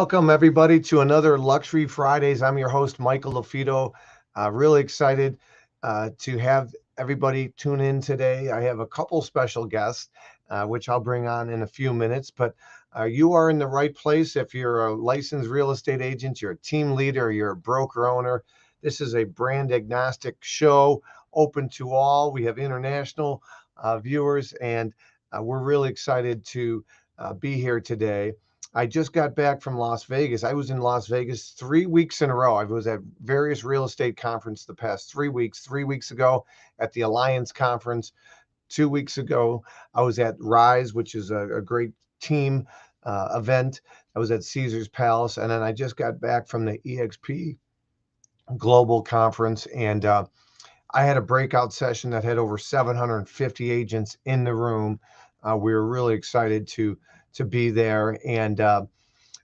Welcome everybody to another Luxury Fridays. I'm your host, Michael LaFido. Really excited to have everybody tune in today. I have a couple special guests, which I'll bring on in a few minutes, but you are in the right place. If you're a licensed real estate agent, you're a team leader, you're a broker owner, this is a brand agnostic show open to all. We have international viewers, and we're really excited to be here today. I just got back from Las Vegas. I was in Las Vegas 3 weeks in a row. I was at various real estate conferences the past 3 weeks. 3 weeks ago at the Alliance Conference. 2 weeks ago, I was at Rise, which is a great team event. I was at Caesar's Palace. And then I just got back from the EXP Global Conference. And I had a breakout session that had over 750 agents in the room. We were really excited to be there. And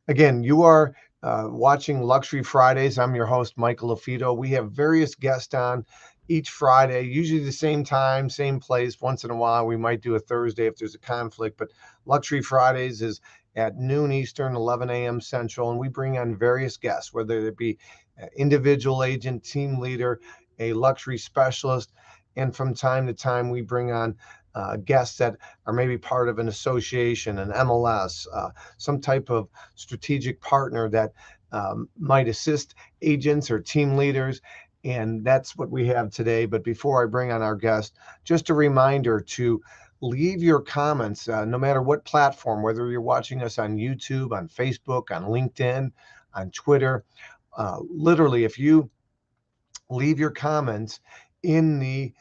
again, you are watching Luxury Fridays. I'm your host, Michael LaFido. We have various guests on each Friday, usually the same time, same place. Once in a while, we might do a Thursday if there's a conflict, but Luxury Fridays is at noon Eastern, 11 a.m. Central, and we bring on various guests, whether it be an individual agent, team leader, a luxury specialist, and from time to time, we bring on guests that are maybe part of an association, an MLS, some type of strategic partner that might assist agents or team leaders. And that's what we have today. But before I bring on our guest, just a reminder to leave your comments, no matter what platform, whether you're watching us on YouTube, on Facebook, on LinkedIn, on Twitter. Literally, if you leave your comments in the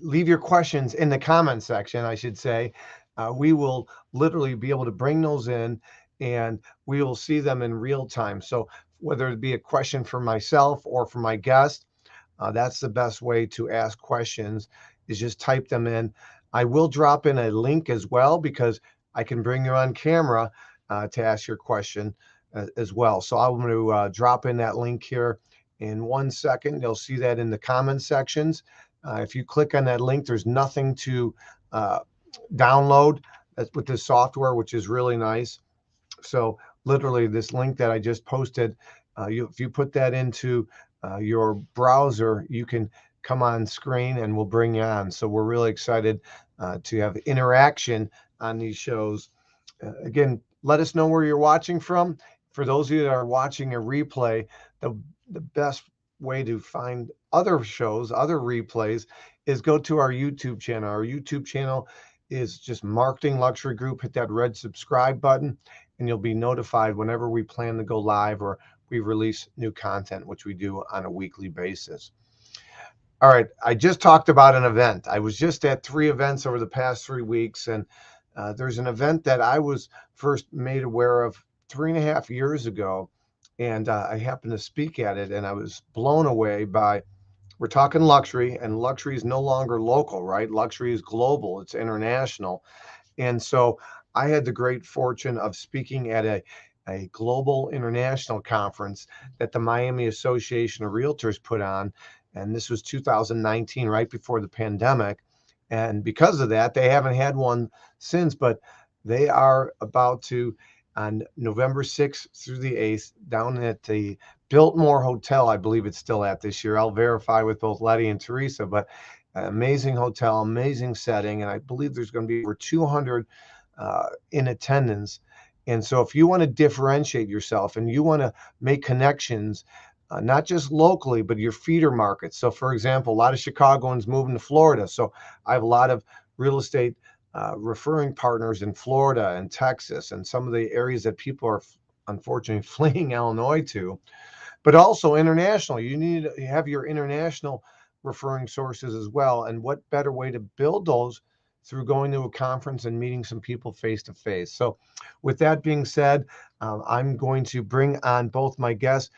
leave your questions in the comment section, I should say. We will literally be able to bring those in and we will see them in real time. So whether it be a question for myself or for my guest, that's the best way to ask questions, is just type them in. I will drop in a link as well, because I can bring you on camera to ask your question as well. So I'm going to drop in that link here in 1 second. You'll see that in the comment sections. If you click on that link, there's nothing to download. That's with this software, which is really nice. So literally this link that I just posted, if you put that into your browser, you can come on screen and we'll bring you on. So we're really excited to have interaction on these shows. Again, let us know where you're watching from. For those of you that are watching a replay, the best way to find other shows, other replays, is go to our YouTube channel. Our YouTube channel is just Marketing Luxury Group. Hit that red subscribe button and you'll be notified whenever we plan to go live or we release new content, which we do on a weekly basis. All right, I just talked about an event. I was just at 3 events over the past 3 weeks, and there's an event that I was first made aware of 3.5 years ago. And I happened to speak at it, and I was blown away by, we're talking luxury, and luxury is no longer local, right? Luxury is global, it's international. And so I had the great fortune of speaking at a global international conference that the Miami Association of Realtors put on. And this was 2019, right before the pandemic. And because of that, they haven't had one since, but they are about to, on November 6th through the 8th, down at the Biltmore Hotel. I believe it's still at this year. I'll verify with both Letty and Teresa, but amazing hotel, amazing setting. And I believe there's going to be over 200 in attendance. And so if you want to differentiate yourself and you want to make connections, not just locally, but your feeder markets. So for example, a lot of Chicagoans moving to Florida. So I have a lot of real estate referring partners in Florida and Texas and some of the areas that people are unfortunately fleeing Illinois to, but also international. You need to have your international referring sources as well. And what better way to build those through going to a conference and meeting some people face to face. So with that being said, I'm going to bring on both my guests,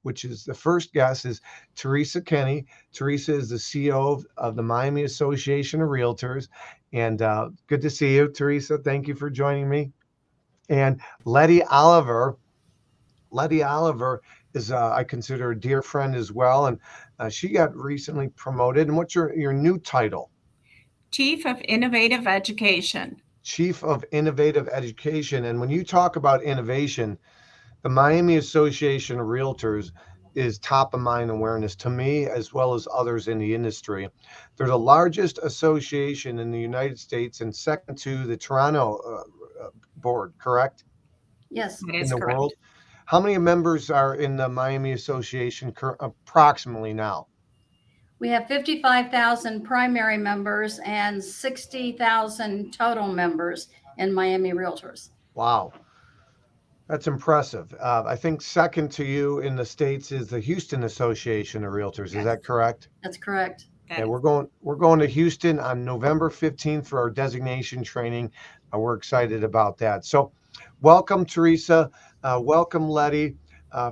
which is the first guest is Teresa Kinney. Teresa is the CEO of the Miami Association of Realtors. And good to see you, Teresa. Thank you for joining me. And Letty Oliver. Letty Oliver is, I consider, a dear friend as well. And she got recently promoted. And what's your new title? Chief of Innovative Education. Chief of Innovative Education. And when you talk about innovation, the Miami Association of Realtors is top of mind awareness to me as well as others in the industry. They're the largest association in the United States and second to the Toronto board, correct? Yes. That In is the correct. world. How many members are in the Miami Association approximately now? We have 55,000 primary members and 60,000 total members in Miami Realtors. Wow. That's impressive. I think second to you in the States is the Houston Association of Realtors. Is Yes. that correct? That's correct. Yeah, we're going to Houston on November 15th for our designation training. We're excited about that. So, welcome, Teresa. Welcome, Letty.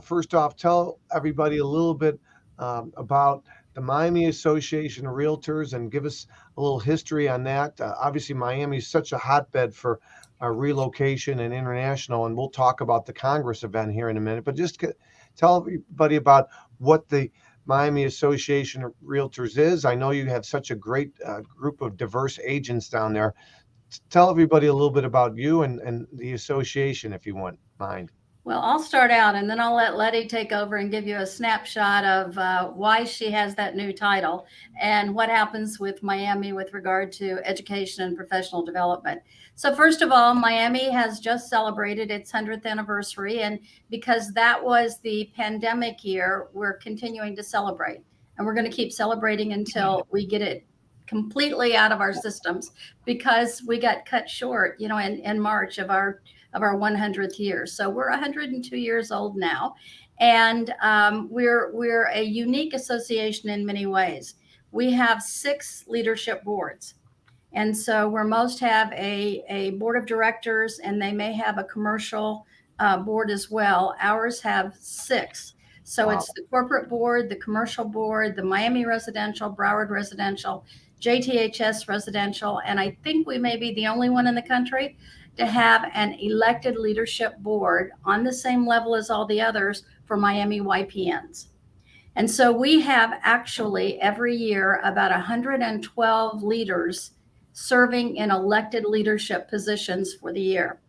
First off, tell everybody a little bit about the Miami Association of Realtors and give us a little history on that. Obviously, Miami is such a hotbed for relocation and international, and we'll talk about the Congress event here in a minute. But just tell everybody about what the Miami Association of Realtors is. I know you have such a great group of diverse agents down there. Tell everybody a little bit about you and the association, if you wouldn't mind. Well, I'll start out and then I'll let Letty take over and give you a snapshot of why she has that new title and what happens with Miami with regard to education and professional development. So, first of all, Miami has just celebrated its 100th anniversary. And because that was the pandemic year, we're continuing to celebrate. And we're going to keep celebrating until we get it completely out of our systems because we got cut short, in March of our 100th year. So we're 102 years old now, and we're a unique association in many ways. We have 6 leadership boards. And so where most have a board of directors and they may have a commercial board as well, ours have 6. So Wow. It's the corporate board, the commercial board, the Miami residential, Broward residential, JTHS residential, and I think we may be the only one in the country to have an elected leadership board on the same level as all the others for Miami YPNs. And so we have actually every year about 112 leaders serving in elected leadership positions for the year.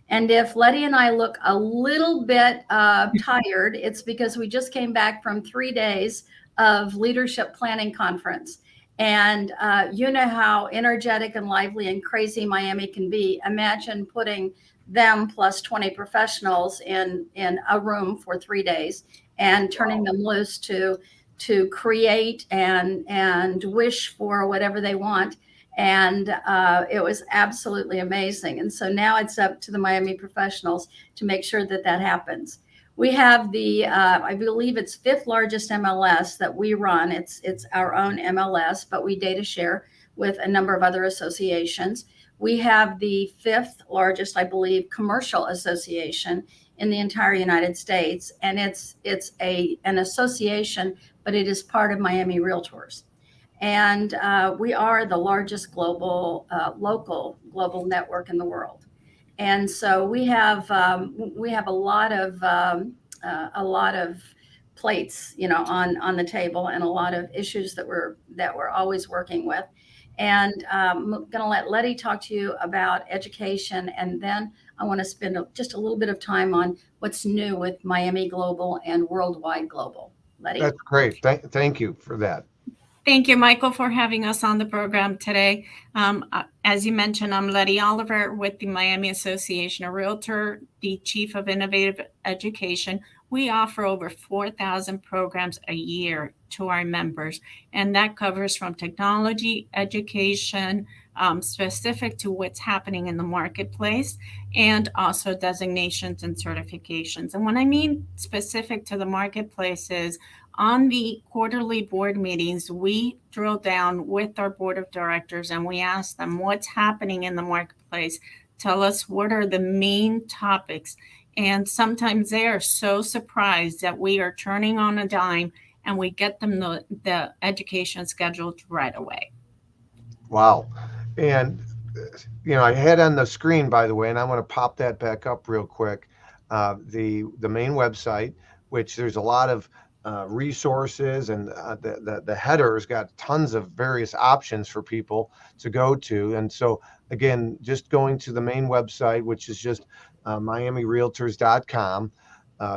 And if Letty and I look a little bit tired, it's because we just came back from 3 days of leadership planning conference. And you know how energetic and lively and crazy Miami can be. Imagine putting them plus 20 professionals in a room for 3 days and turning them loose to create and wish for whatever they want. And it was absolutely amazing. And so now it's up to the Miami professionals to make sure that that happens. We have the, I believe it's 5th largest MLS that we run. It's our own MLS, but we data share with a number of other associations. We have the 5th largest, I believe, commercial association in the entire United States. And it's an association, but it is part of Miami Realtors. And we are the largest local global network in the world. And so we have a lot of plates, on the table, and a lot of issues that we're always working with. And I'm going to let Letty talk to you about education, and then I want to spend just a little bit of time on what's new with Miami Global and Worldwide Global. Letty? That's great. Thank you for that. Thank you, Michael, for having us on the program today. As you mentioned, I'm Letty Oliver with the Miami Association of Realtors, the Chief of Innovative Education. We offer over 4,000 programs a year to our members, and that covers from technology, education, specific to what's happening in the marketplace, and also designations and certifications. And when I mean specific to the marketplace is on the quarterly board meetings, we drill down with our board of directors and we ask them what's happening in the marketplace. Tell us what are the main topics. And sometimes they are so surprised that we are turning on a dime and we get them the education scheduled right away. Wow. And, I had on the screen, by the way, and I want to pop that back up real quick, the main website, which there's a lot of resources, and the header's got tons of various options for people to go to. And so Again, just going to the main website, which is just miamirealtors.com.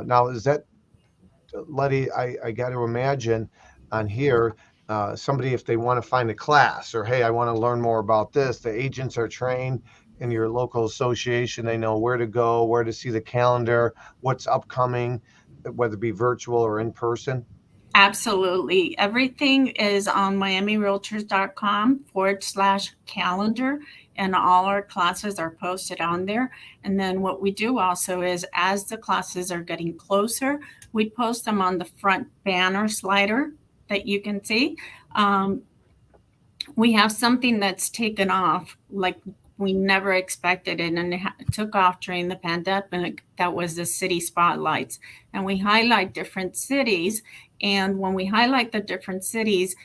Now, is that, Letty, I got to imagine on here, somebody, if they want to find a class or, hey, I want to learn more about this, the agents are trained in your local association. They know where to go, where to see the calendar, what's upcoming, whether it be virtual or in person. Absolutely. Everything is on miamirealtors.com/calendar, and all our classes are posted on there. And then what we do also is, as the classes are getting closer, we post them on the front banner slider that you can see. We have something that's taken off like we never expected it, and it took off during the pandemic. That was the city spotlights, and we highlight different cities. And when we highlight the different cities,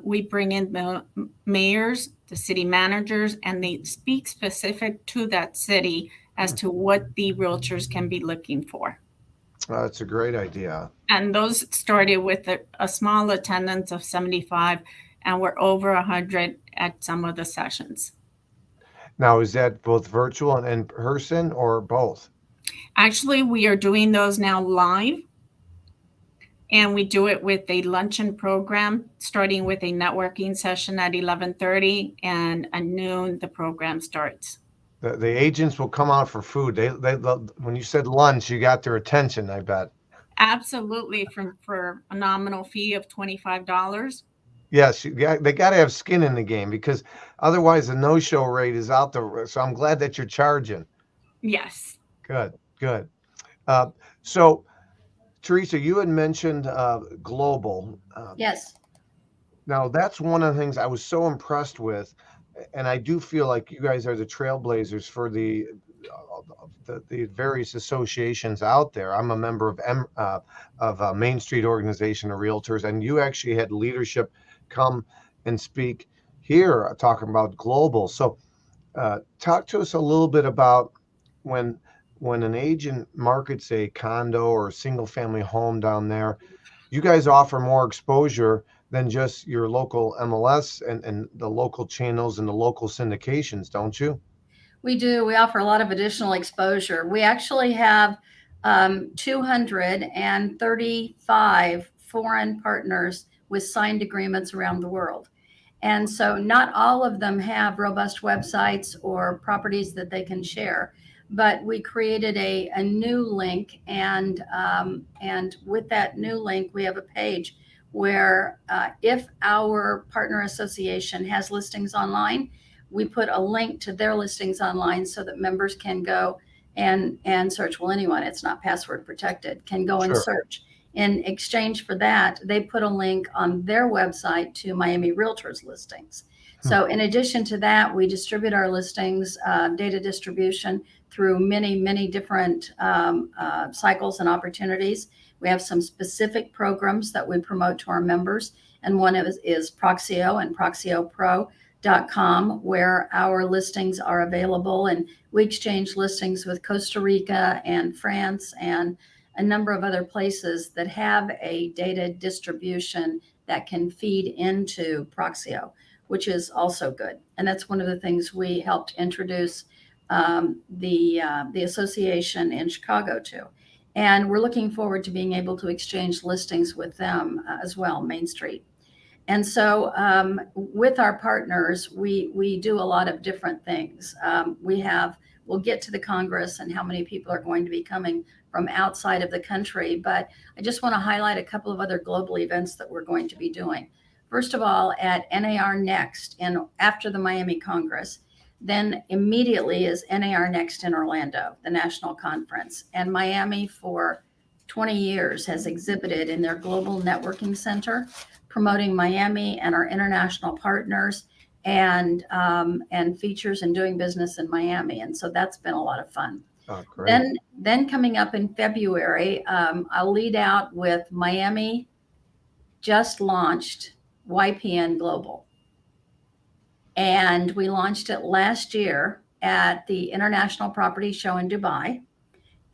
we bring in the mayors, the city managers, and they speak specific to that city as to what the realtors can be looking for. That's a great idea. And those started with a small attendance of 75, and we're over 100 at some of the sessions. Now, is that both virtual and in person or both? Actually, we are doing those now live, and we do it with a luncheon program, starting with a networking session at 11:30, and at noon the program starts. The agents will come out for food. They when you said lunch, you got their attention, I bet. Absolutely, for a nominal fee of $25. Yes, they got to have skin in the game, because otherwise the no-show rate is out there. So I'm glad that you're charging. Yes. Good, good. So, Teresa, you had mentioned global. Yes. Now, that's one of the things I was so impressed with, and I do feel like you guys are the trailblazers for the various associations out there. I'm a member of Main Street Organization of Realtors, and you actually had leadership come and speak here talking about global. So talk to us a little bit about when an agent markets a condo or a single family home down there, you guys offer more exposure than just your local MLS and the local channels and the local syndications, don't you? We do. We offer a lot of additional exposure. We actually have 235 foreign partners with signed agreements around the world. And so not all of them have robust websites or properties that they can share, but we created a new link. And with that new link, we have a page where if our partner association has listings online, we put a link to their listings online so that members can go and search. Well, anyone, it's not password protected, can go and search. In exchange for that, they put a link on their website to Miami Realtors listings. So in addition to that, we distribute our listings, data distribution through many different cycles and opportunities. We have some specific programs that we promote to our members, and one is Proxio and ProxioPro.com, where our listings are available, and we exchange listings with Costa Rica and France and a number of other places that have a data distribution that can feed into Proxio, which is also good. And that's one of the things we helped introduce the association in Chicago to. And we're looking forward to being able to exchange listings with them as well, Main Street. And so with our partners, we do a lot of different things. We'll get to the Congress and how many people are going to be coming from outside of the country, but I just want to highlight a couple of other global events that we're going to be doing. First of all, at NAR Next, and after the Miami Congress, then immediately is NAR Next in Orlando, the national conference. And Miami for 20 years has exhibited in their global networking center, promoting Miami and our international partners, and features and doing business in Miami. And so that's been a lot of fun. Oh, great. Then coming up in February, I'll lead out with Miami just launched YPN Global. And we launched it last year at the International Property Show in Dubai,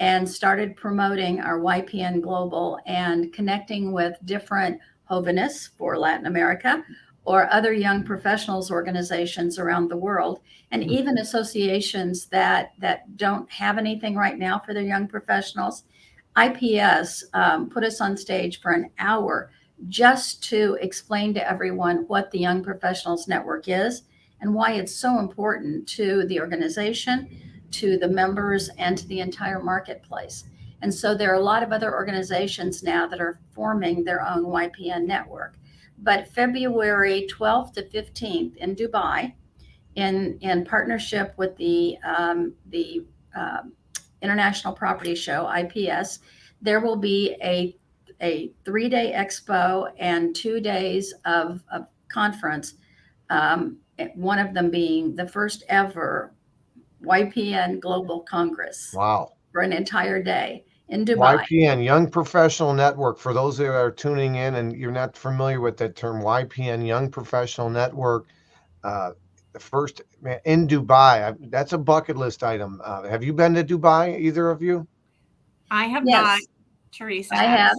and started promoting our YPN Global and connecting with different hovenists for Latin America, or other young professionals organizations around the world, and even associations that don't have anything right now for their young professionals. IPS put us on stage for an hour just to explain to everyone what the Young Professionals Network is and why it's so important to the organization, to the members, and to the entire marketplace. And so there are a lot of other organizations now that are forming their own YPN network. But February 12th to 15th in Dubai, in partnership with the International Property Show, IPS, there will be a 3-day expo and 2 days of conference, one of them being the first ever YPN Global Congress. Wow. For an entire day in Dubai. YPN, Young Professional Network. For those that are tuning in and you're not familiar with that term, YPN, Young Professional Network, the first in Dubai. That's a bucket list item. Have you been to Dubai, either of you? I have Yes, not, Teresa. I have.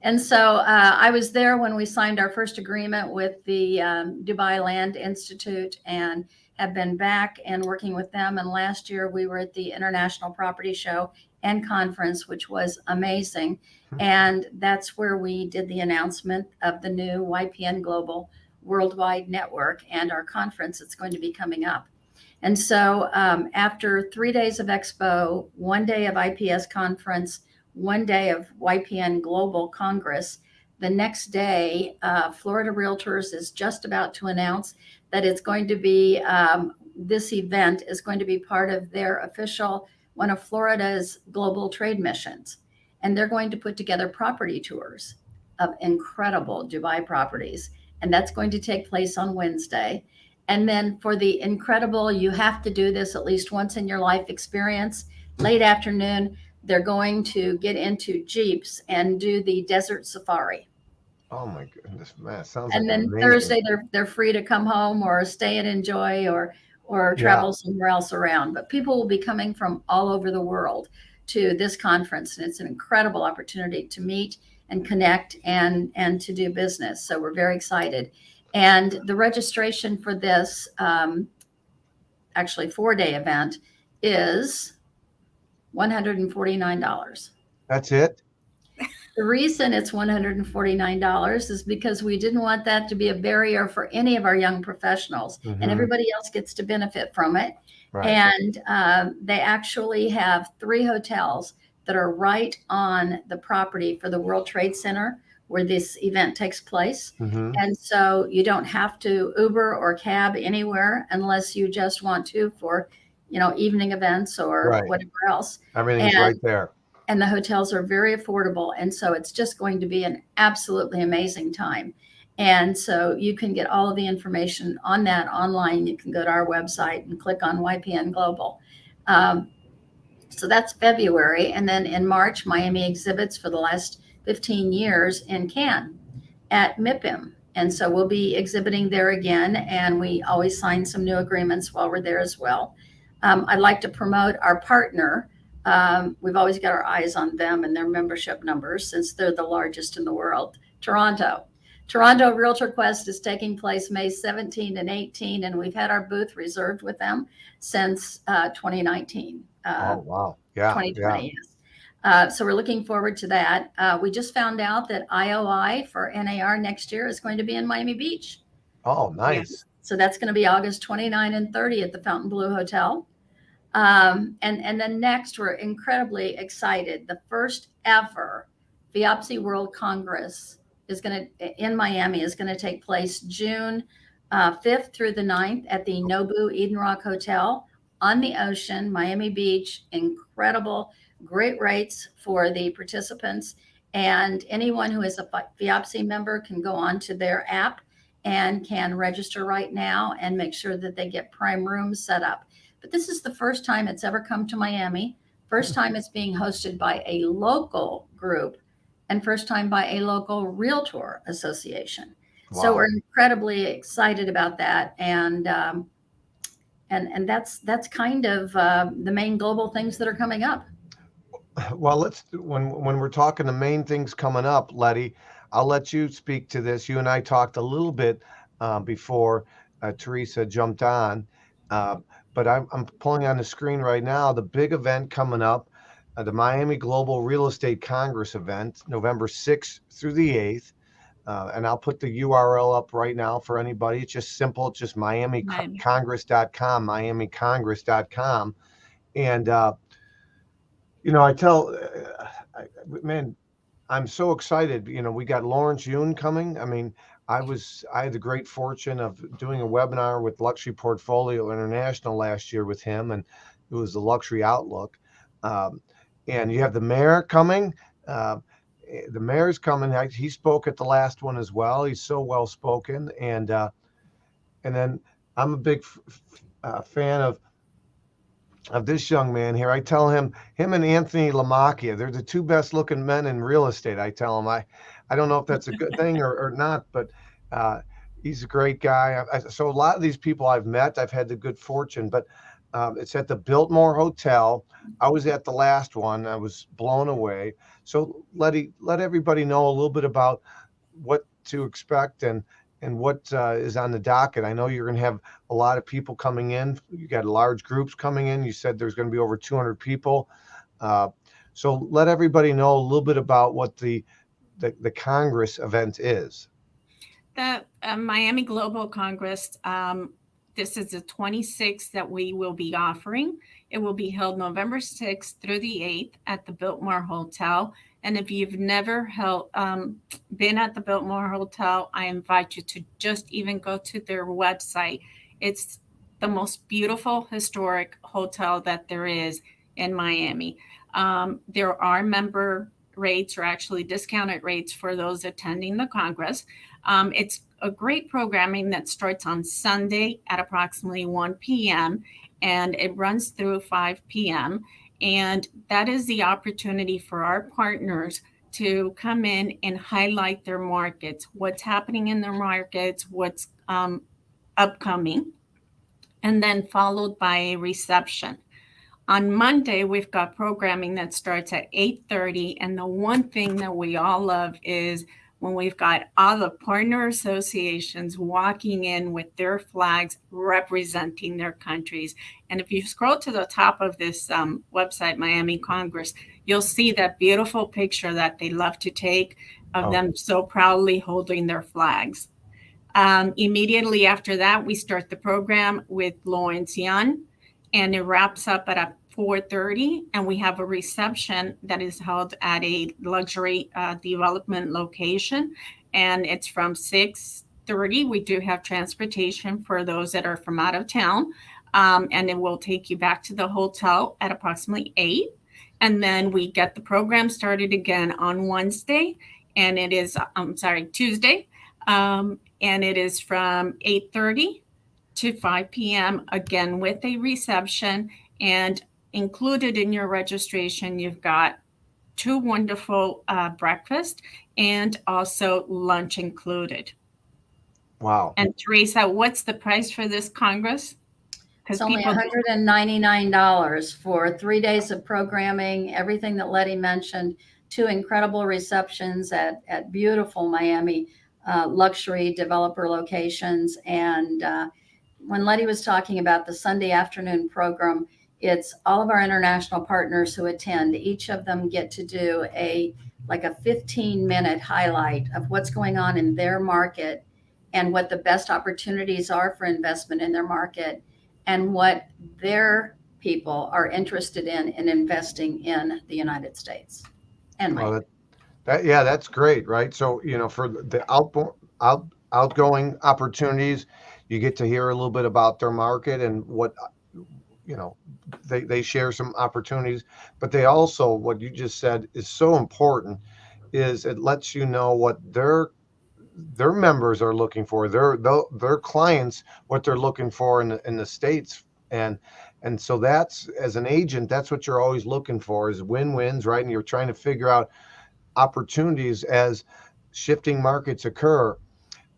And so I was there when we signed our first agreement with the Dubai Land Institute, and have been back and working with them. And last year we were at the International Property Show and Conference, which was amazing. And that's where we did the announcement of the new YPN Global Worldwide Network and our conference that's going to be coming up. And so after 3 days of expo, 1 day of IPS conference, 1 day of YPN Global Congress, the next day, Florida Realtors is just about to announce that it's going to be, this event is going to be part of their official, one of Florida's global trade missions. And they're going to put together property tours of incredible Dubai properties. And that's going to take place on Wednesday. And then for the incredible, you have to do this at least once in your life experience, late afternoon, they're going to get into Jeeps and do the desert safari. Oh my goodness, man! Sounds and like then amazing. Thursday they're free to come home or stay and enjoy or travel somewhere else around. But people will be coming from all over the world to this conference, and it's an incredible opportunity to meet and connect and to do business. So we're very excited. And the registration for this actually 4-day event is $149. That's it? The reason it's $149 is because we didn't want that to be a barrier for any of our young professionals, and everybody else gets to benefit from it. Right. And they actually have 3 hotels that are right on the property for the World Trade Center where this event takes place. And so you don't have to Uber or cab anywhere unless you just want to for, evening events or whatever else. Everything's right there. And the hotels are very affordable. And so it's just going to be an absolutely amazing time. And so you can get all of the information on that online. You can go to our website and click on YPN Global. So that's February. And then in March, Miami exhibits for the last 15 years in Cannes at MIPIM. And so we'll be exhibiting there again. And we always sign some new agreements while we're there as well. I'd like to promote our partner. We've always got our eyes on them and their membership numbers since they're the largest in the world. Toronto Realtor Quest is taking place May 17 and 18, and we've had our booth reserved with them since 2019. Oh, wow. Yeah. 2020, yes. So we're looking forward to that. We just found out that IOI for NAR next year is going to be in Miami Beach. Oh, nice. Yeah. So that's going to be August 29 and 30 at the Fontainebleau Hotel. And then next, we're incredibly excited. The first ever FIAPSI World Congress in Miami is going to take place June 5th through the 9th at the Nobu Eden Rock Hotel on the ocean, Miami Beach. Incredible, great rates for the participants. And anyone who is a FIAPSI member can go on to their app and can register right now and make sure that they get prime rooms set up. But this is the first time it's ever come to Miami, first time it's being hosted by a local group, and first time by a local realtor association. Wow. So we're incredibly excited about that. And that's kind of the main global things that are coming up. Well, when we're talking the main things coming up, Letty, I'll let you speak to this. You and I talked a little bit before Teresa jumped on. But I'm pulling on the screen right now the big event coming up, the Miami Global Real Estate Congress event, November 6th through the 8th. And I'll put the URL up right now for anybody. It's just simple. It's just Miami. miamicongress.com, miamicongress.com. And, I tell, man, I'm so excited. We got Lawrence Yun coming. I mean, I had the great fortune of doing a webinar with Luxury Portfolio International last year with him, and it was the Luxury Outlook. And you have the mayor coming. The mayor's coming. He spoke at the last one as well. He's so well spoken, and then I'm a big fan of this young man here. I tell him and Anthony Lamacchia, they're the two best looking men in real estate. I tell him, I don't know if that's a good thing or not, but he's a great guy. So a lot of these people I've met, I've had the good fortune, but it's at the Biltmore Hotel. I was at the last one. I was blown away. So let everybody know a little bit about what to expect and what is on the docket. I know you're going to have a lot of people coming in. You got large groups coming in. You said there's going to be over 200 people. So let everybody know a little bit about what the Congress event is. The Miami Global Congress, this is the 26th that we will be offering. It will be held November 6th through the 8th at the Biltmore Hotel. And if you've never been at the Biltmore Hotel, I invite you to just even go to their website. It's the most beautiful historic hotel that there is in Miami. There are member rates, or actually discounted rates, for those attending the Congress. It's a great programming that starts on Sunday at approximately 1 p.m. and it runs through 5 p.m. And that is the opportunity for our partners to come in and highlight their markets, what's happening in their markets, what's upcoming, and then followed by a reception. On Monday, we've got programming that starts at 8:30. And the one thing that we all love is when we've got all the partner associations walking in with their flags representing their countries. And if you scroll to the top of this website, Miami Congress, you'll see that beautiful picture that they love to take of them so proudly holding their flags. Immediately after that, we start the program with Lawrence Yun, and it wraps up at 4:30, and we have a reception that is held at a luxury development location, and it's from 6:30. We do have transportation for those that are from out of town, and it will take you back to the hotel at approximately 8. And then we get the program started again on Wednesday, and it is, Tuesday, and it is from 8:30 to 5 p.m. again with a reception. And included in your registration, you've got 2 wonderful breakfast and also lunch included. Wow. And Teresa, what's the price for this Congress? It's only $199 for 3 days of programming, everything that Letty mentioned, 2 incredible receptions at beautiful Miami luxury developer locations. And when Letty was talking about the Sunday afternoon program, it's all of our international partners who attend. Each of them get to do a 15-minute highlight of what's going on in their market and what the best opportunities are for investment in their market and what their people are interested in investing in the United States. And that's great, right? So, for the outgoing opportunities, you get to hear a little bit about their market and what, they share some opportunities, but they also, what you just said is so important, is it lets you know what their members are looking for, their clients, what they're looking for in the States. And so that's, as an agent, that's what you're always looking for, is win-wins, right? And you're trying to figure out opportunities as shifting markets occur.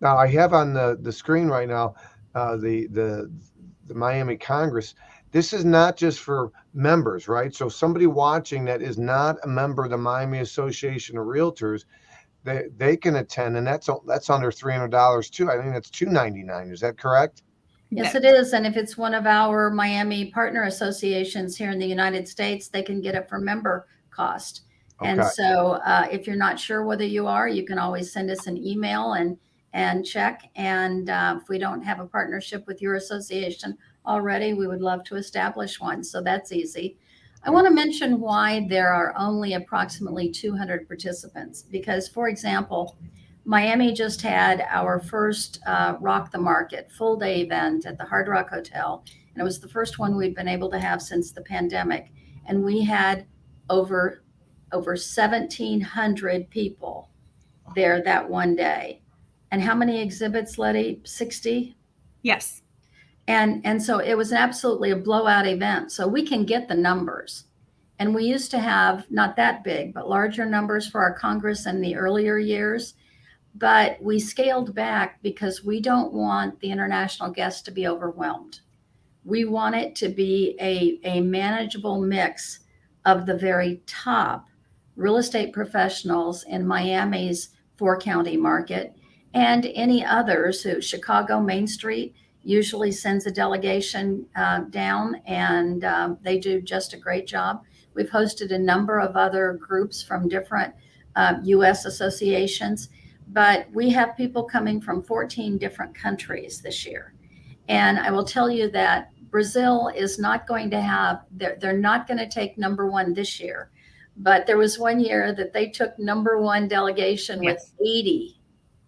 Now, I have on the screen right now the Miami Congress. This is not just for members, right? So somebody watching that is not a member of the Miami Association of Realtors, they can attend, and that's under $300 too. I think that's $299. Is that correct? Yes, it is. And if it's one of our Miami partner associations here in the United States, they can get it for member cost. And Okay. so if you're not sure whether you are, you can always send us an email and check. And if we don't have a partnership with your association already, we would love to establish one. So that's easy. I want to mention why there are only approximately 200 participants. Because, for example, Miami just had our first Rock the Market full day event at the Hard Rock Hotel. And it was the first one we've been able to have since the pandemic. And we had over 1,700 people there that one day. And how many exhibits, Letty? 60? Yes. And so it was absolutely a blowout event. So we can get the numbers. And we used to have not that big, but larger numbers for our Congress in the earlier years. But we scaled back because we don't want the international guests to be overwhelmed. We want it to be a manageable mix of the very top real estate professionals in Miami's four-county market and any others who Chicago Main Street usually sends a delegation down, and they do just a great job. We've hosted a number of other groups from different U.S. associations, but we have people coming from 14 different countries this year. And I will tell you that Brazil is not going to have, they're not going to take number one this year. But there was one year that they took number one delegation with 80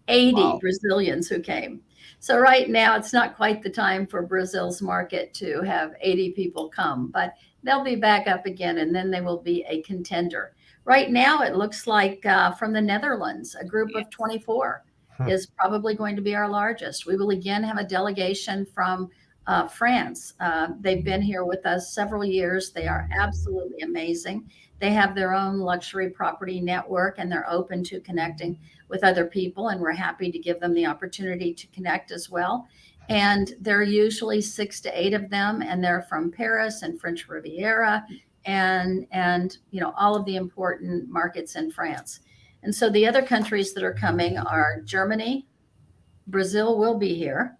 Wow. Brazilians who came. So right now, it's not quite the time for Brazil's market to have 80 people come, but they'll be back up again, and then they will be a contender. Right now, it looks like from the Netherlands, a group of 24 is probably going to be our largest. We will again have a delegation from France. They've been here with us several years. They are absolutely amazing. They have their own luxury property network, and they're open to connecting with other people, and we're happy to give them the opportunity to connect as well. And there are usually 6 to 8 of them, and they're from Paris and French Riviera and all of the important markets in France. And so the other countries that are coming are Germany, Brazil will be here,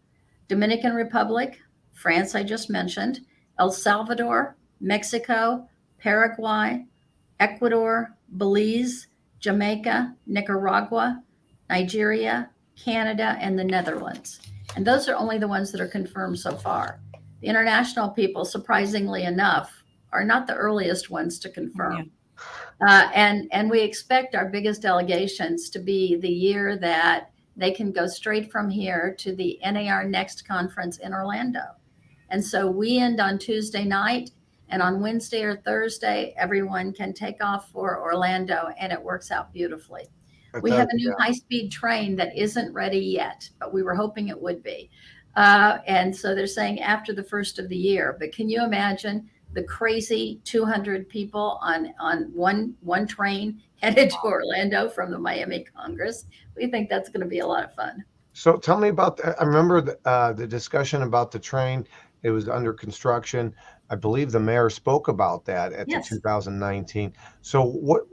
Dominican Republic, France I just mentioned, El Salvador, Mexico, Paraguay, Ecuador, Belize, Jamaica, Nicaragua, Nigeria, Canada, and the Netherlands. And those are only the ones that are confirmed so far. The international people, surprisingly enough, are not the earliest ones to confirm. And we expect our biggest delegations to be the year that they can go straight from here to the NAR Next conference in Orlando. And so we end on Tuesday night, and on Wednesday or Thursday, everyone can take off for Orlando, and it works out beautifully. We have a new high-speed train that isn't ready yet, but we were hoping it would be. And so they're saying after the first of the year. But can you imagine the crazy 200 people on one train headed to Orlando from the Miami Congress? We think that's going to be a lot of fun. So tell me about I remember the discussion about the train. It was under construction. I believe the mayor spoke about that at the 2019. So what?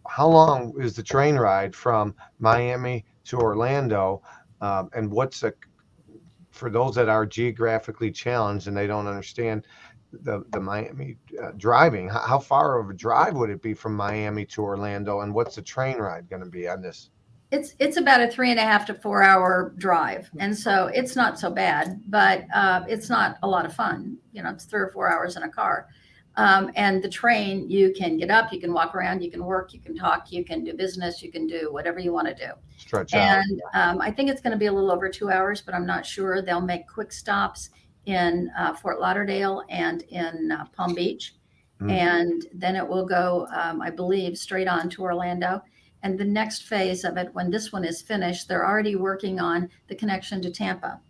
How long is the train ride from Miami to Orlando? And what's for those that are geographically challenged and they don't understand the Miami driving? How far of a drive would it be from Miami to Orlando? And what's the train ride going to be on this? It's about a 3.5 to 4 hour drive. And so it's not so bad, but it's not a lot of fun. It's 3 or 4 hours in a car. And the train, you can get up, you can walk around, you can work, you can talk, you can do business, you can do whatever you want to do. Stretch out. And I think it's going to be a little over 2 hours, but I'm not sure. They'll make quick stops in Fort Lauderdale and in Palm Beach. And then it will go, I believe, straight on to Orlando. And the next phase of it, when this one is finished, they're already working on the connection to Tampa.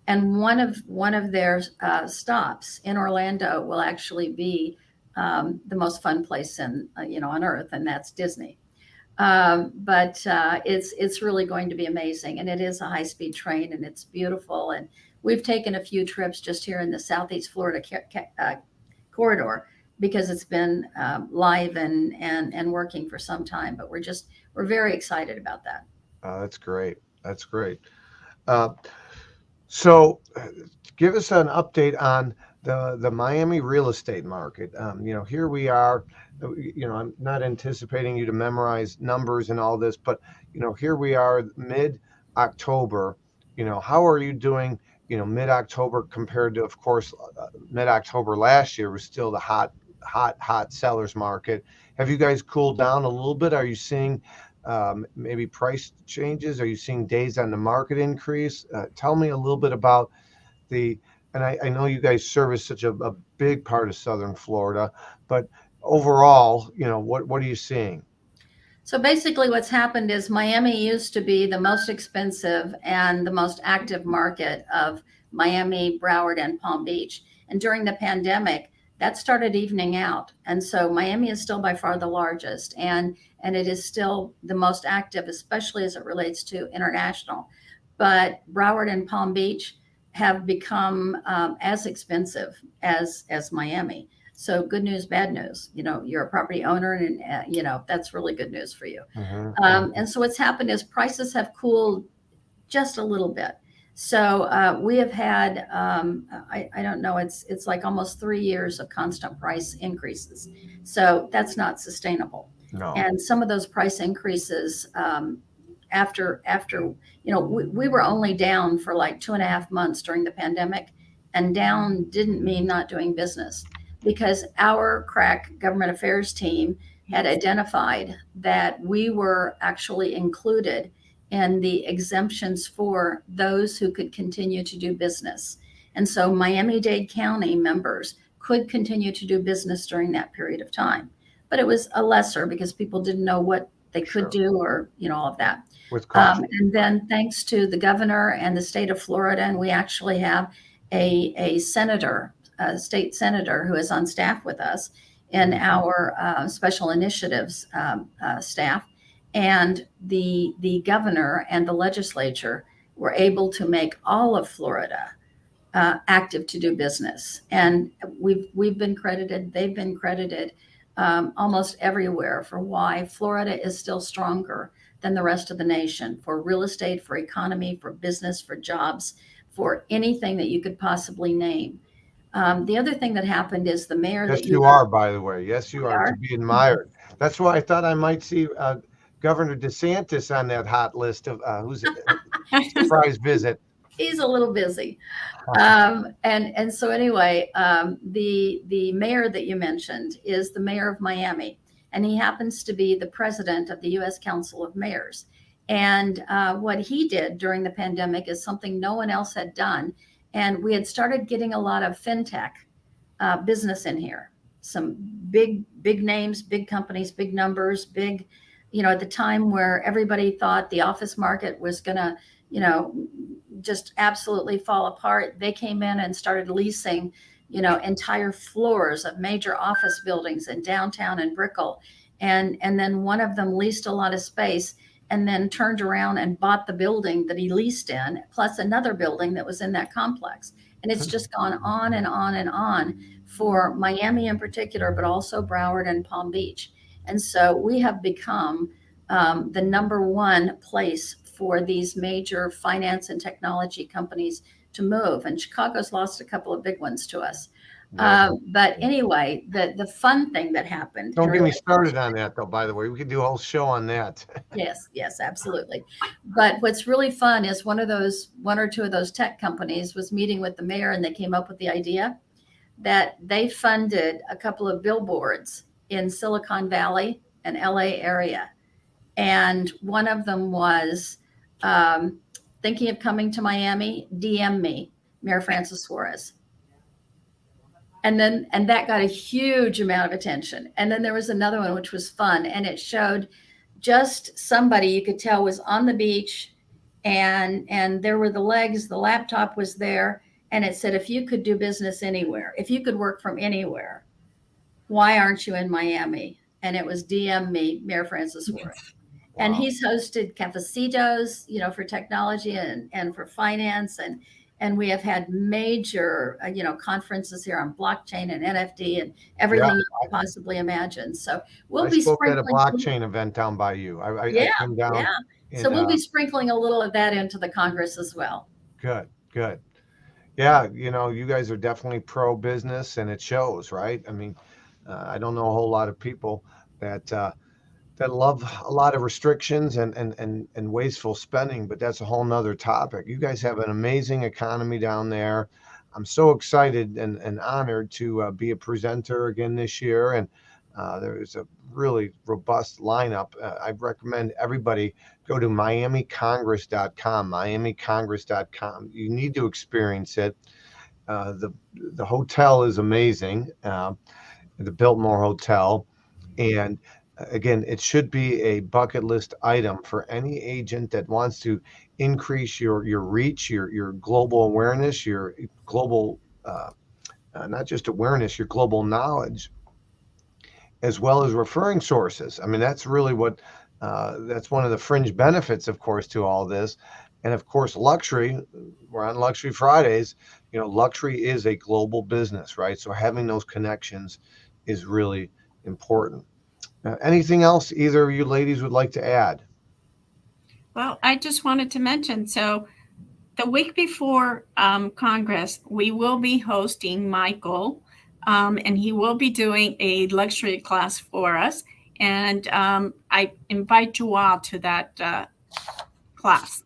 And one of their stops in Orlando will actually be the most fun place on earth, and that's Disney. But it's really going to be amazing, and it is a high-speed train, and it's beautiful. And we've taken a few trips just here in the Southeast Florida corridor because it's been live and working for some time. But we're very excited about that. That's great. That's great. Uh, so, give us an update on the Miami real estate market. Here we are. I'm not anticipating you to memorize numbers and all this, but here we are, mid October. How are you doing? Mid October compared to, of course, mid October last year was still the hot sellers market. Have you guys cooled down a little bit? Are you seeing maybe price changes? Are you seeing days on the market increase? Tell me a little bit about the, and I know you guys service such a big part of Southern Florida, but overall, what are you seeing? So basically, what's happened is Miami used to be the most expensive and the most active market of Miami, Broward, and Palm Beach. And during the pandemic, that started evening out. And so Miami is still by far the largest, and it is still the most active, especially as it relates to international. But Broward and Palm Beach have become as expensive as Miami. So good news, bad news. You're a property owner, and that's really good news for you. And so what's happened is prices have cooled just a little bit. So we have had, I don't know, it's like almost 3 years of constant price increases. So that's not sustainable. No. And some of those price increases, after we were only down for like 2.5 months during the pandemic, and down didn't mean not doing business, because our crack government affairs team had identified that we were actually included in the exemptions for those who could continue to do business. And so Miami-Dade County members could continue to do business during that period of time. But it was a lesser, because people didn't know what they could do, or all of that. With caution. And then thanks to the governor and the state of Florida, and we actually have a senator, a state senator, who is on staff with us in our special initiatives staff. And the governor and the legislature were able to make all of Florida active to do business. And we've been credited, they've been credited almost everywhere for why Florida is still stronger than the rest of the nation, for real estate, for economy, for business, for jobs, for anything that you could possibly name. The other thing that happened is the mayor. Yes, that you are, by the way. Yes, you are to be admired. That's why I thought I might see Governor DeSantis on that hot list of who's surprise visit. He's a little busy. And so anyway, the mayor that you mentioned is the mayor of Miami, and he happens to be the president of the U.S. Council of Mayors. And what he did during the pandemic is something no one else had done. And we had started getting a lot of fintech business in here. Some big names, big companies, big numbers, big, at the time where everybody thought the office market was going to, just absolutely fall apart. They came in and started leasing, entire floors of major office buildings in downtown and Brickell. And then one of them leased a lot of space, and then turned around and bought the building that he leased in, plus another building that was in that complex. And it's just gone on and on and on for Miami in particular, but also Broward and Palm Beach. And so we have become the number one place for these major finance and technology companies to move. And Chicago's lost a couple of big ones to us. But anyway, the fun thing that happened. Don't get me started on that, though, by the way. We could do a whole show on that. Yes, absolutely. But what's really fun is one or two of those tech companies was meeting with the mayor, and they came up with the idea that they funded a couple of billboards in Silicon Valley and LA area. And one of them was, thinking of coming to Miami, DM me, Mayor Francis Suarez. And that got a huge amount of attention. And then there was another one, which was fun. And it showed just somebody you could tell was on the beach, and there were the legs, the laptop was there. And it said, if you could do business anywhere, if you could work from anywhere, why aren't you in Miami? And it was DM me, Mayor Francis Suarez. Wow. And he's hosted cafecitos, for technology and for finance. And we have had major, conferences here on blockchain and NFT and everything Yeah. you can possibly imagine. So we'll I be spoke at a sprinkling. blockchain event down by you. I Yeah, came down yeah. So in, we'll be sprinkling a little of that into the Congress as well. good, good. Yeah, you guys are definitely pro business and it shows, right? I mean, I don't know a whole lot of people that that love a lot of restrictions and wasteful spending, but that's a whole nother topic. You guys have an amazing economy down there. I'm so excited and honored to be a presenter again this year. And there's a really robust lineup. I recommend everybody go to miamicongress.com, miamicongress.com. You need to experience it. The hotel is amazing, the Biltmore Hotel. And again, it should be a bucket list item for any agent that wants to increase your reach, your global awareness, your global not just awareness, your global knowledge, as well as referring sources. I mean, that's really what that's one of the fringe benefits, of course, to all this. And of course, luxury. We're on Luxury Fridays. Luxury is a global business, right? So having those connections is really important. Anything else either of you ladies would like to add? Well, I just wanted to mention, so the week before Congress, we will be hosting Michael, and he will be doing a luxury class for us. And I invite you all to that class.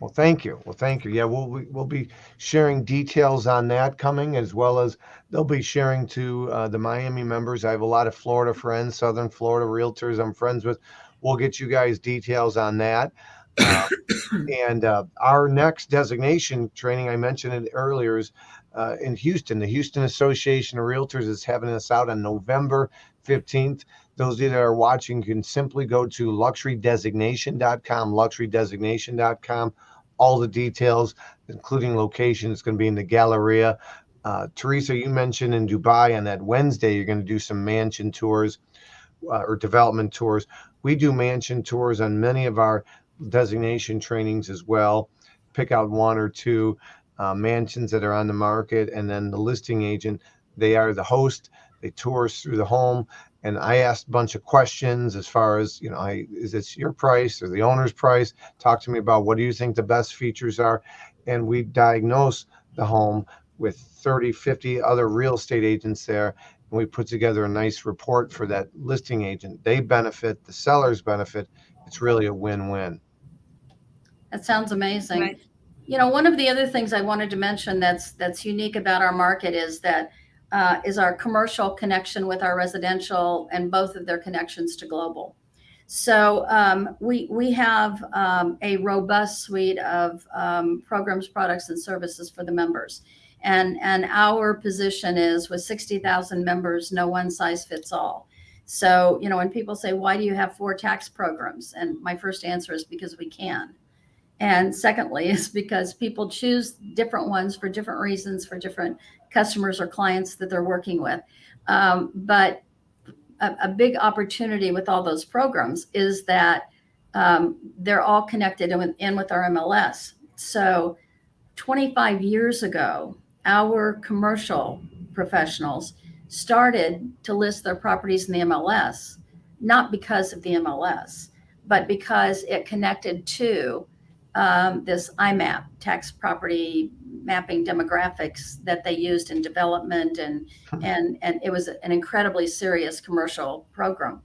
Well, thank you. Well, thank you. Yeah, we'll be sharing details on that coming, as well as they'll be sharing to the Miami members. I have a lot of Florida friends, Southern Florida realtors I'm friends with. We'll get you guys details on that. And our next designation training, I mentioned it earlier, is in Houston. The Houston Association of Realtors is having us out on November 15th. Those of you that are watching can simply go to luxurydesignation.com, luxurydesignation.com. All the details, including location, it's going to be in the Galleria. Teresa, you mentioned in Dubai on that Wednesday, you're going to do some mansion tours or development tours. We do mansion tours on many of our designation trainings as well. Pick out one or two mansions that are on the market, and then the listing agent, they are the host. They tour us through the home, and I asked a bunch of questions as far as, is this your price or the owner's price? Talk to me about what do you think the best features are, and we diagnose the home with 30, 50 other real estate agents there, and we put together a nice report for that listing agent. They benefit, the sellers benefit. It's really a win-win. That sounds amazing. Right. One of the other things I wanted to mention that's unique about our market is that is our commercial connection with our residential and both of their connections to global. So we have a robust suite of programs, products, and services for the members. And our position is with 60,000 members, no one size fits all. So, when people say, why do you have 4 tax programs? And my first answer is because we can. And secondly, is because people choose different ones for different reasons, for different customers or clients that they're working with. But a big opportunity with all those programs is that they're all connected in with our MLS. So 25 years ago, our commercial professionals started to list their properties in the MLS, not because of the MLS, but because it connected to this IMAP, tax property mapping demographics that they used in development, and it was an incredibly serious commercial program.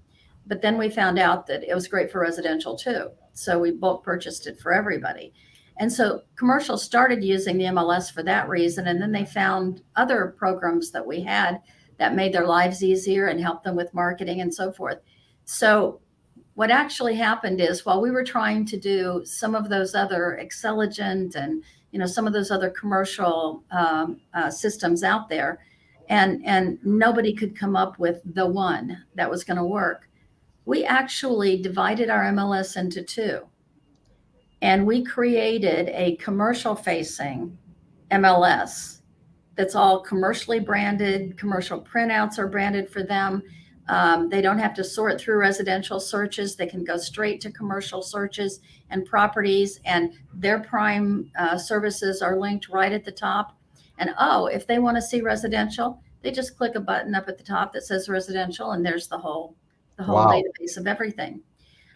But then we found out that it was great for residential too. So we bulk purchased it for everybody. And so commercial started using the MLS for that reason. And then they found other programs that we had that made their lives easier and helped them with marketing and so forth. So what actually happened is, while we were trying to do some of those other Xceligent and some of those other commercial systems out there, and nobody could come up with the one that was going to work, we actually divided our MLS into 2. And we created a commercial facing MLS that's all commercially branded. Commercial printouts are branded for them. They don't have to sort through residential searches. They can go straight to commercial searches and properties, and their prime services are linked right at the top. And if they want to see residential, they just click a button up at the top that says residential, and there's the whole Wow. database of everything.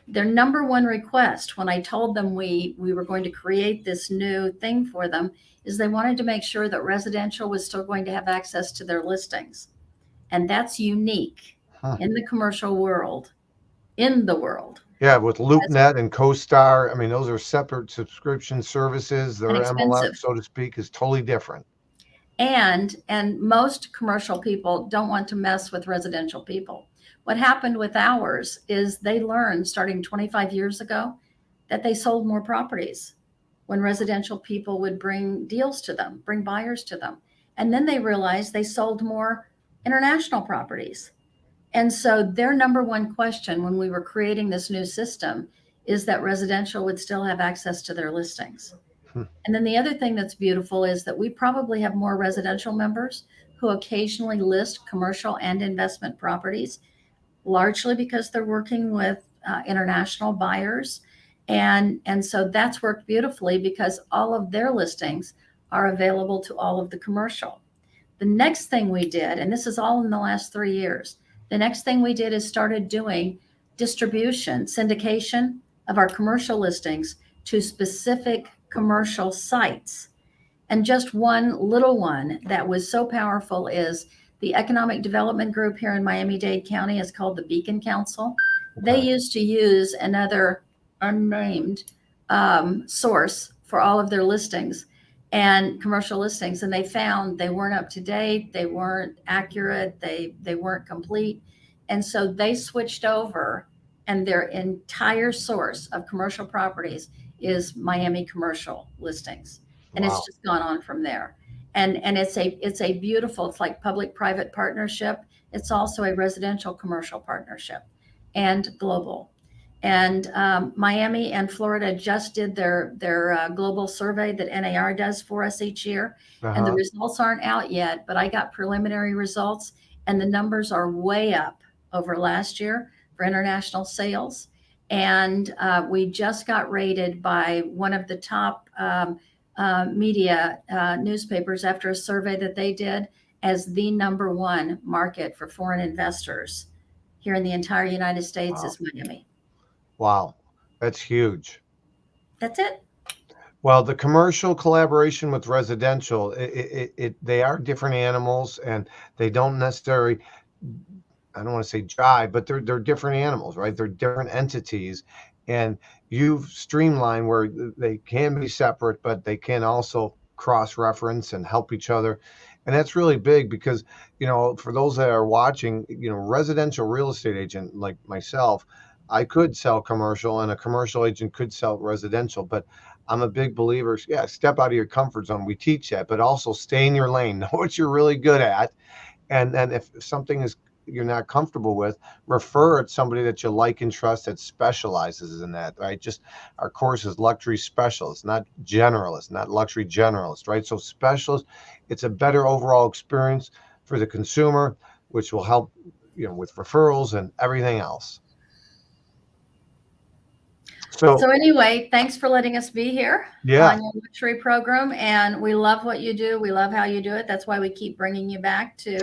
Their number one request when I told them we were going to create this new thing for them is they wanted to make sure that residential was still going to have access to their listings. And that's unique in the commercial world, in the world. Yeah, with LoopNet and CoStar, I mean, those are separate subscription services. Their MLM, so to speak, is totally different. And most commercial people don't want to mess with residential people. What happened with ours is they learned starting 25 years ago that they sold more properties when residential people would bring deals to them, bring buyers to them. And then they realized they sold more international properties. And so their number one question when we were creating this new system is that residential would still have access to their listings. And then the other thing that's beautiful is that we probably have more residential members who occasionally list commercial and investment properties, largely because they're working with international buyers. And so that's worked beautifully because all of their listings are available to all of the commercial. The next thing we did, and this is all in the last 3 years, the next thing we did is started doing distribution, syndication of our commercial listings to specific commercial sites. And just one little one that was so powerful is the economic development group here in Miami-Dade County is called the Beacon Council. They used to use another unnamed source for all of their listings and commercial listings. And they found they weren't up to date. They weren't accurate. They weren't complete. And so they switched over, and their entire source of commercial properties is Miami commercial listings. And It's just gone on from there. And it's a beautiful, it's like public-private partnership. It's also a residential commercial partnership and global. And Miami and Florida just did their global survey that NAR does for us each year. And the results aren't out yet, but I got preliminary results, and the numbers are way up over last year for international sales. And we just got rated by one of the top media newspapers after a survey that they did as the number one market for foreign investors here in the entire United States is Miami. Wow, that's huge. That's it. Well, the commercial collaboration with residential, they are different animals, and they don't necessarily, I don't want to say jive, but they're different animals, right? They're different entities. And you've streamlined where they can be separate, but they can also cross-reference and help each other. And that's really big because, for those that are watching, residential real estate agent like myself, I could sell commercial and a commercial agent could sell residential, but I'm a big believer. Yeah, step out of your comfort zone. We teach that, but also stay in your lane. Know what you're really good at. And then if something you're not comfortable with, refer it to somebody that you like and trust that specializes in that, right? Just our course is luxury specialist, not generalist, not luxury generalist, right? So specialist, it's a better overall experience for the consumer, which will help, with referrals and everything else. So anyway, thanks for letting us be here on your luxury program. And we love what you do. We love how you do it. That's why we keep bringing you back to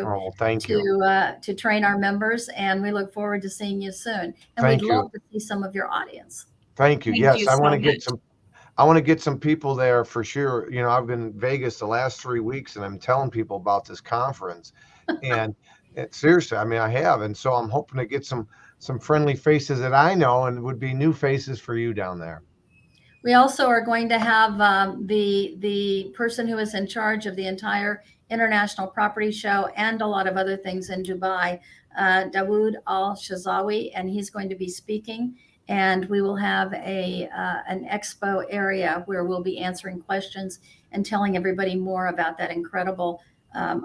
train our members. And we look forward to seeing you soon. And we'd love to see some of your audience. Thank you. Yes, I want to get some people there for sure. I've been in Vegas the last 3 weeks, and I'm telling people about this conference. And seriously, I mean, I have. And so I'm hoping to get some friendly faces that I know, and would be new faces for you down there. We also are going to have the person who is in charge of the entire International Property Show and a lot of other things in Dubai, Dawood Al-Shazawi, and he's going to be speaking. And we will have an expo area where we'll be answering questions and telling everybody more about that incredible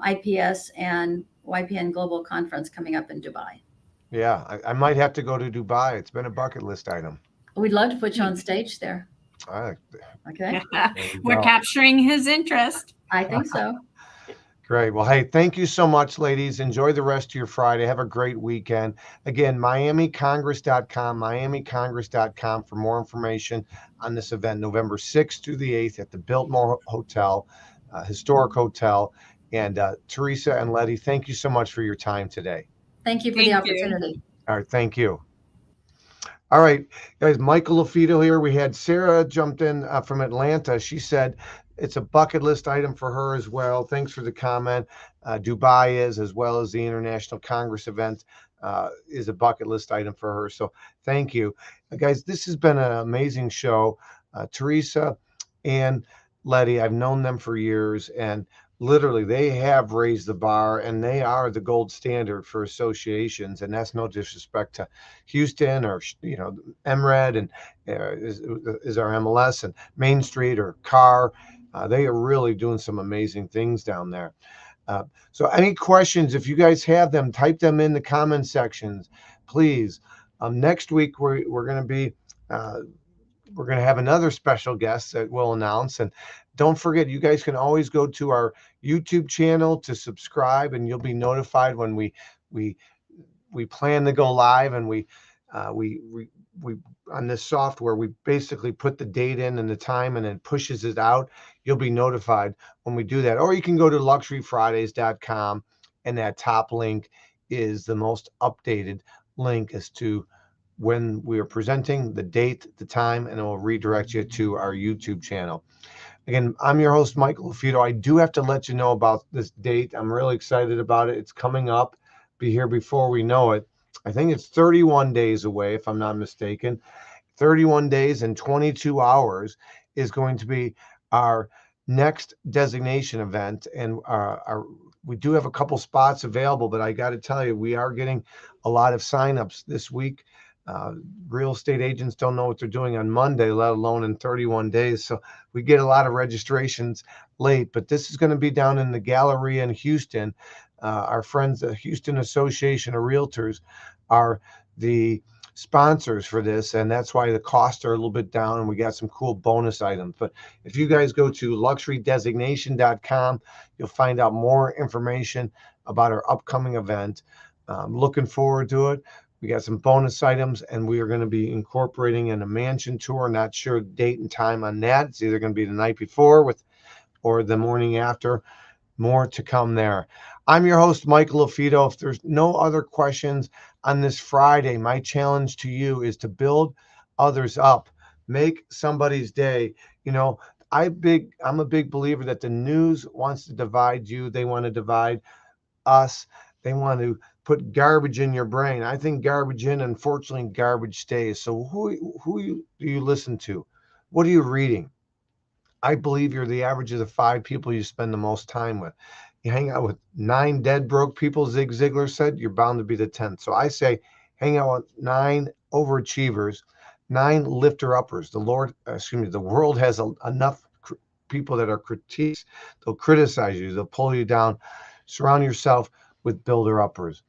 IPS and YPN Global Conference coming up in Dubai. Yeah, I might have to go to Dubai. It's been a bucket list item. We'd love to put you on stage there. All right. Okay. We're capturing his interest. I think so. Great. Well, hey, thank you so much, ladies. Enjoy the rest of your Friday. Have a great weekend. Again, miamicongress.com, miamicongress.com for more information on this event, November 6th through the 8th at the Biltmore Hotel, historic hotel. And Teresa and Letty, thank you so much for your time today. Thank you for the Thank you. opportunity. All right. Thank you. All right, guys, Michael LaFido here. We had Sarah jumped in from Atlanta. She said it's a bucket list item for her as well. Thanks for the comment. Dubai is, as well as the International Congress event, is a bucket list item for her. So thank you. Guys, this has been an amazing show. Teresa and Letty, I've known them for years, and literally they have raised the bar, and they are the gold standard for associations. And that's no disrespect to Houston or MRED and is our MLS, and Main Street or CAR. They are really doing some amazing things down there. So any questions, if you guys have them, type them in the comment sections, please. Next week we're going to be we're going to have another special guest that we'll announce. And don't forget, you guys can always go to our YouTube channel to subscribe, and you'll be notified when we plan to go live. And we on this software, we basically put the date in and the time, and it pushes it out. You'll be notified when we do that. Or you can go to luxuryfridays.com, and that top link is the most updated link as to when we are presenting, the date, the time, and it will redirect you to our YouTube channel. Again, I'm your host, Michael LaFido. I do have to let you know about this date. I'm really excited about it. It's coming up. Be here before we know it. I think it's 31 days away, if I'm not mistaken. 31 days and 22 hours is going to be our next designation event. And we do have a couple spots available, but I got to tell you, we are getting a lot of signups this week. Real estate agents don't know what they're doing on Monday, let alone in 31 days. So we get a lot of registrations late, but this is going to be down in the Galleria in Houston. Our friends, the Houston Association of Realtors, are the sponsors for this, and that's why the costs are a little bit down, and we got some cool bonus items. But if you guys go to luxurydesignation.com, you'll find out more information about our upcoming event. Looking forward to it. We got some bonus items, and we are going to be incorporating in a mansion tour. Not sure date and time on that. It's either going to be the night before or the morning after. More to come there. I'm your host, Michael LaFido. If there's no other questions on this Friday, my challenge to you is to build others up. Make somebody's day. I'm a big believer that the news wants to divide you. They want to divide us. They want to put garbage in your brain. I think garbage in, unfortunately, garbage stays. So who do you listen to? What are you reading? I believe you're the average of the 5 people you spend the most time with. You hang out with 9 dead broke people, Zig Ziglar said, you're bound to be the 10th. So I say hang out with 9 overachievers, 9 lifter-uppers. The world has enough people that are critiques. They'll criticize you. They'll pull you down. Surround yourself with builder-uppers.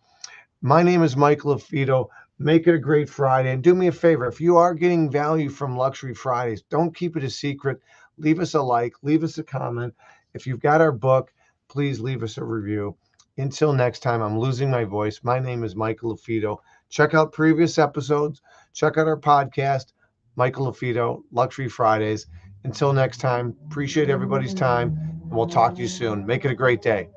My name is Michael LaFido. Make it a great Friday. And do me a favor, if you are getting value from Luxury Fridays, don't keep it a secret. Leave us a like, leave us a comment. If you've got our book, please leave us a review. Until next time, I'm losing my voice. My name is Michael LaFido. Check out previous episodes. Check out our podcast, Michael LaFido, Luxury Fridays. Until next time, appreciate everybody's time, and we'll talk to you soon. Make it a great day.